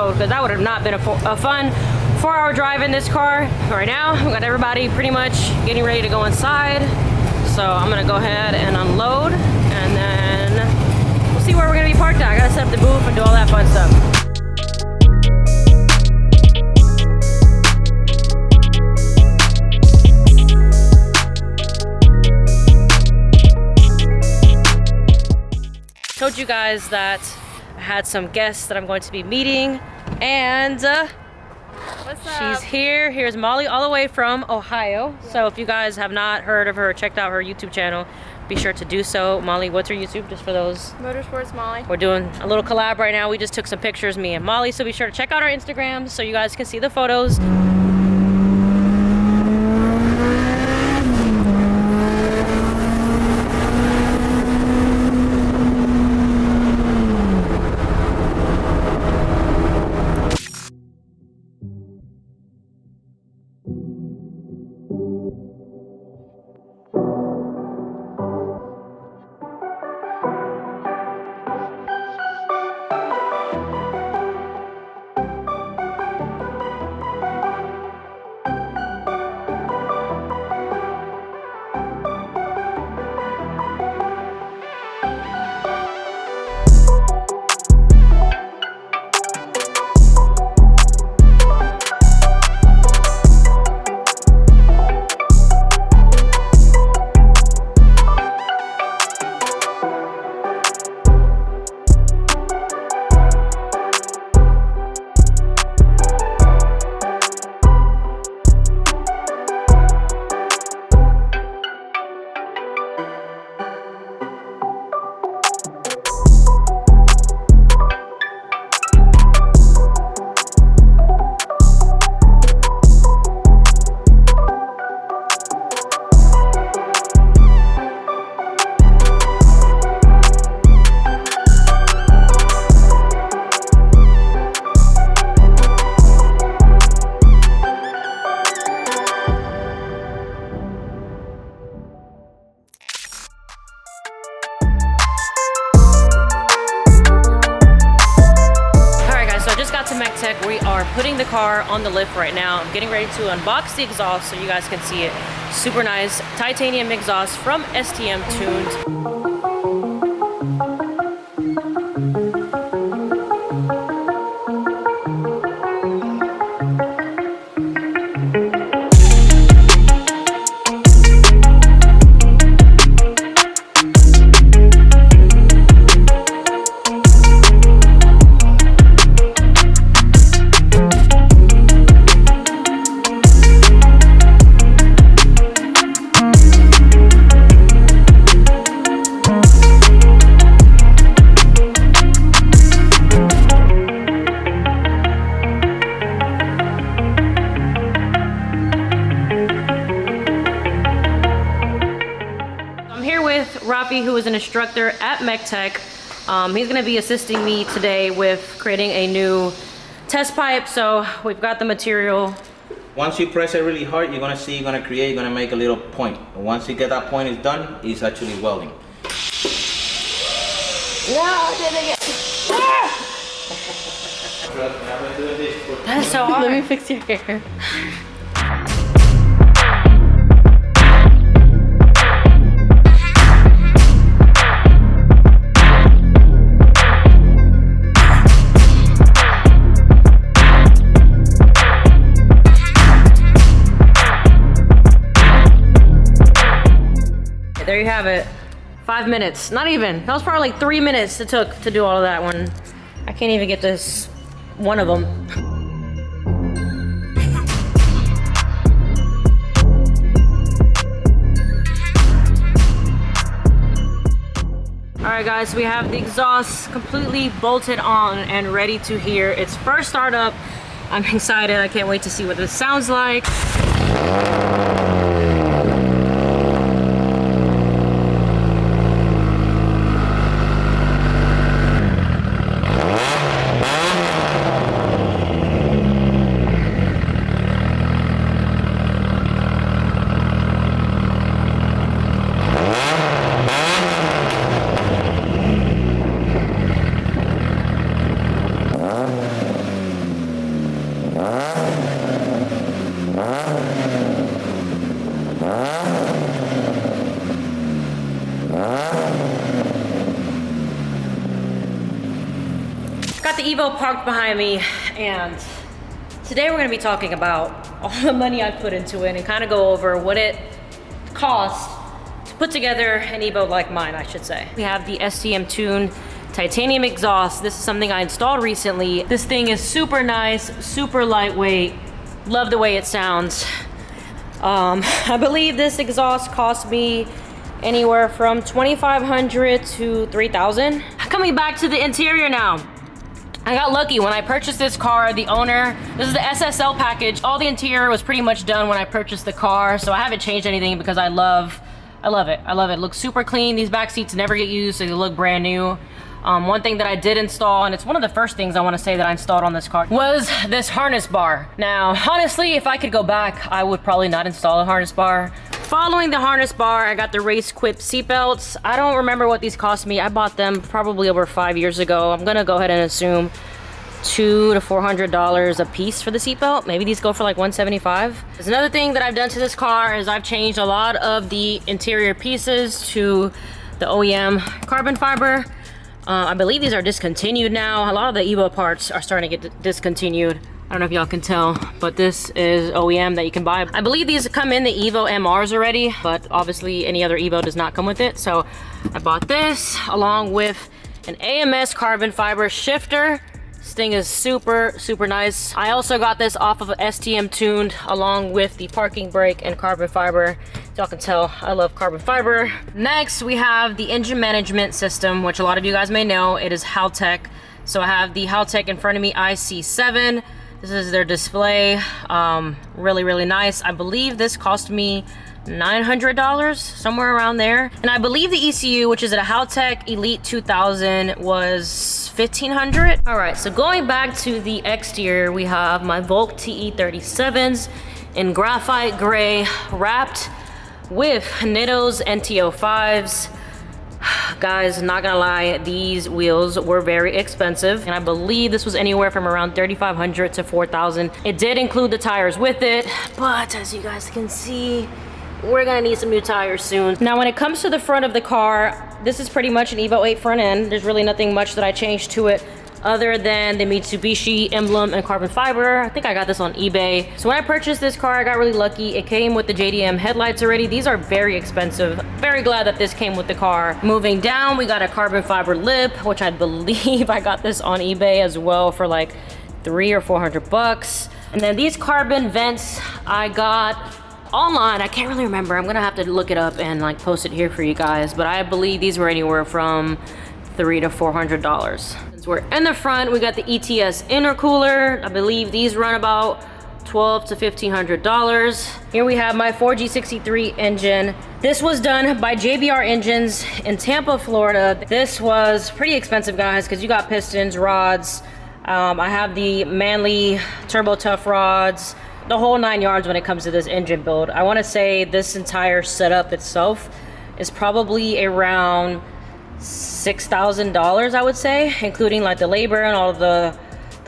road, because that would have not been a fun 4-hour drive in this car. Right now, we got everybody pretty much getting ready to go inside. So I'm gonna go ahead and unload, and then we'll see where we're gonna be parked at. I gotta set up the booth and do all that fun stuff. Told you guys that I had some guests that I'm going to be meeting, and what's up? She's here. Here's Molly, all the way from Ohio. Yeah. So if you guys have not heard of her, checked out her YouTube channel, be sure to do so. Molly, what's her YouTube, just for those? Motorsports Molly. We're doing a little collab right now. We just took some pictures, me and Molly, so be sure to check out our Instagrams so you guys can see the photos. We are putting the car on the lift right now. I'm getting ready to unbox the exhaust so you guys can see it. Super nice titanium exhaust from STM Tuned. Rafi, who is an instructor at MechTech. He's going to be assisting me today with creating a new test pipe. So we've got the material. Once you press it really hard, you're going to see, you're going to make a little point. And once you get that point is done, it's actually welding. No, didn't get. That's so hard. Let me fix your hair. There you have it. 5 minutes. Not even. That was probably like 3 minutes it took to do all of that one. I can't even get this one of them. All right guys, we have the exhaust completely bolted on and ready to hear its first startup. I'm excited. I can't wait to see what this sounds like. got the Evo parked behind me, and today we're gonna be talking about all the money I put into it and kind of go over what it costs to put together an Evo like mine, I should say. We have the STM Titanium Exhaust. This is something I installed recently. This thing is super nice, super lightweight. Love the way it sounds. I believe this exhaust cost me anywhere from $2,500 to $3,000. Coming back to the interior now. I got lucky when I purchased this car. The owner, this is the SSL package. All the interior was pretty much done when I purchased the car, so I haven't changed anything because I love it. I love it. It looks super clean. These back seats never get used, so they look brand new. One thing that I did install, and it's one of the first things I want to say that I installed on this car, was this harness bar. Now, honestly, if I could go back, I would probably not install a harness bar. Following the harness bar, I got the Race Quip seatbelts. I don't remember what these cost me. I bought them probably over 5 years ago. I'm gonna go ahead and assume $200 to $400 a piece for the seatbelt. Maybe these go for like $175. There's another thing that I've done to this car is I've changed a lot of the interior pieces to the OEM carbon fiber. I believe these are discontinued now. A lot of the Evo parts are starting to get discontinued. I don't know if y'all can tell, but this is OEM that you can buy. I believe these come in the Evo MRs already, but obviously any other Evo does not come with it. So I bought this along with an AMS carbon fiber shifter. This thing is super, super nice. I also got this off of an STM tuned along with the parking brake and carbon fiber. Y'all can tell I love carbon fiber. Next, we have the engine management system, which a lot of you guys may know. It is Haltech. So I have the Haltech in front of me, IC7. This is their display. Really, really nice. I believe this cost me $900, somewhere around there. And I believe the ECU, which is at a Haltech Elite 2000, was $1,500. All right, so going back to the exterior, we have my Volk TE37s in graphite gray, wrapped with Nitto's NTO5s. Guys, not gonna lie, these wheels were very expensive, and I believe this was anywhere from around $3,500 to $4,000. It did include the tires with it, but as you guys can see, we're gonna need some new tires soon. Now, when it comes to the front of the car, this is pretty much an Evo 8 front end. There's really nothing much that I changed to it other than the Mitsubishi emblem and carbon fiber. I think I got this on eBay. So when I purchased this car, I got really lucky. It came with the JDM headlights already. These are very expensive. Very glad that this came with the car. Moving down, we got a carbon fiber lip, which I believe I got this on eBay as well for like $300 or $400. And then these carbon vents I got online. I can't really remember. I'm gonna have to look it up and like post it here for you guys, but I believe these were anywhere from $300 to $400. Since we're in the front, we got the ETS intercooler. I believe these run about $1,200 to $1,500. Here we have my 4G63 engine. This was done by JBR Engines in Tampa, Florida. This was pretty expensive, guys, because you got pistons, rods. I have the Manly Turbo Tough rods, the whole 9 yards when it comes to this engine build. I want to say this entire setup itself is probably around $6,000, I would say, including like the labor and all of the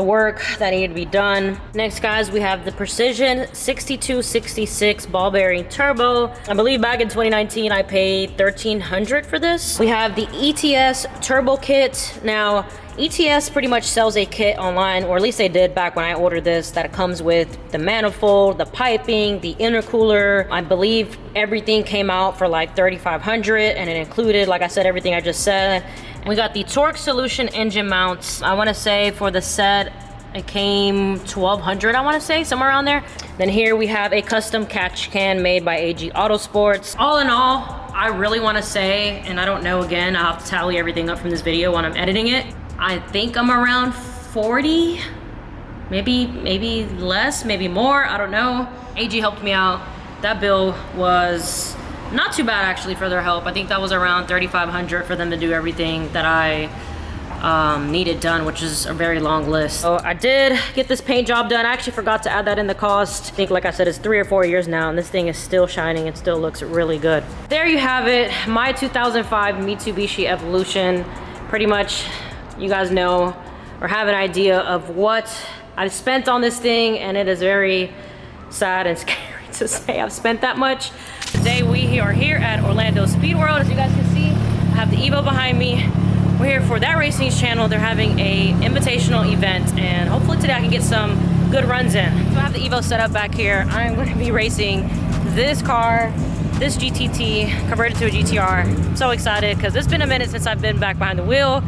work that needed to be done. Next, guys, we have the Precision 6266 ball bearing turbo. I believe back in 2019 I paid $1,300 for this. We have the ETS turbo kit. Now, ETS pretty much sells a kit online, or at least they did back when I ordered this, that it comes with the manifold, the piping, the intercooler. I believe everything came out for like $3,500, and it included, like I said, everything I just said. We got the Torque Solution engine mounts. I want to say for the set, it came $1,200, I want to say, somewhere around there. Then here we have a custom catch can made by AG Autosports. All in all, I really want to say, and I don't know, again, I'll have to tally everything up from this video when I'm editing it. I think I'm around 40, maybe less, maybe more, I don't know. AG helped me out. That bill was not too bad actually for their help. I think that was around $3,500 for them to do everything that I needed done, which is a very long list. So I did get this paint job done. I actually forgot to add that in the cost. I think, like I said, it's 3 or 4 years now, and this thing is still shining. It still looks really good. There you have it, my 2005 Mitsubishi Evolution. Pretty much, you guys know or have an idea of what I've spent on this thing, and it is very sad and scary to say I've spent that much. Today we are here at Orlando Speed World. As you guys can see, I have the Evo behind me. we're here for That Racing's channel. They're having a invitational event, and hopefully today I can get some good runs in. So I have the Evo set up back here. I'm going to be racing this car, this GTT converted to a GTR. I'm so excited because it's been a minute since I've been back behind the wheel.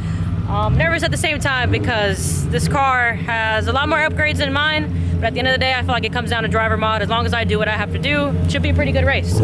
Nervous at the same time because this car has a lot more upgrades than mine, but at the end of the day I feel like it comes down to driver mod. As long as I do what I have to do, it should be a pretty good race.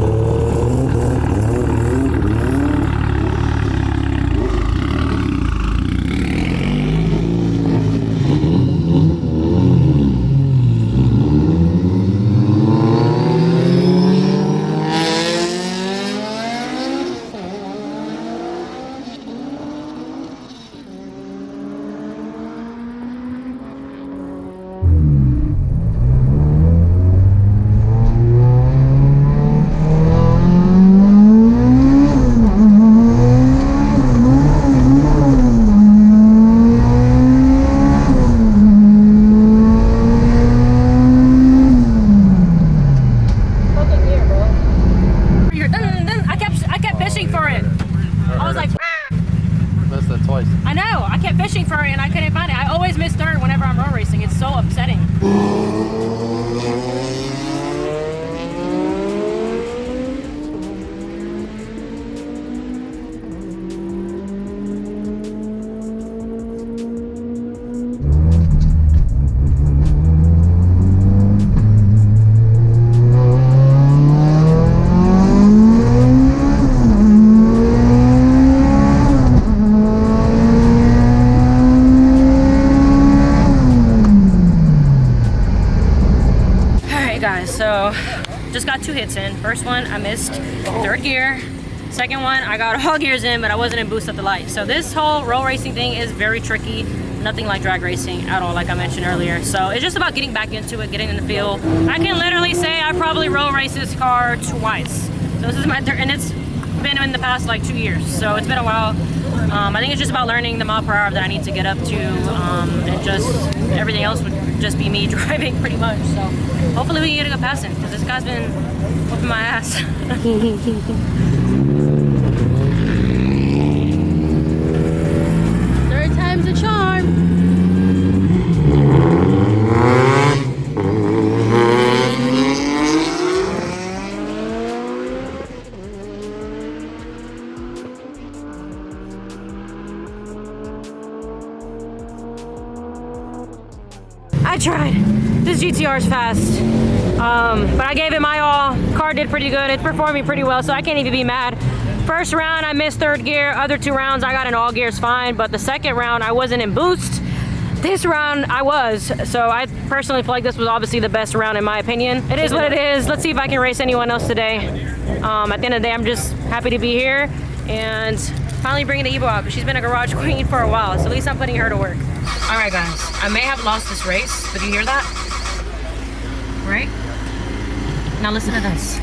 So just got 2 hits in. First one I missed 3rd gear. Second one I got all gears in, but I wasn't in boost at the light. So this whole roll racing thing is very tricky. Nothing like drag racing at all, like I mentioned earlier. So it's just about getting back into it, getting in the feel. I can literally say I probably roll raced this car twice. So this is my third, and it's been in the past like 2 years. So it's been a while. I think it's just about learning the mile per hour that I need to get up to, and just everything else would just be me driving pretty much. So hopefully we can get a good passing because this guy's been whooping my ass. Third time's a charm. I tried. This GTR is fast, but I gave it my all. Car did pretty good. It's performing pretty well, so I can't even be mad. First round, I missed 3rd gear. Other 2 rounds, I got in all gears fine, but the second round, I wasn't in boost. This round, I was, so I personally feel like this was obviously the best round in my opinion. It is what it is. Let's see if I can race anyone else today. At the end of the day, I'm just happy to be here and finally bringing the Evo out, but she's been a garage queen for a while, so at least I'm putting her to work. All right, guys, I may have lost this race, but you hear that? Right? Now listen to this.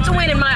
It's a win in my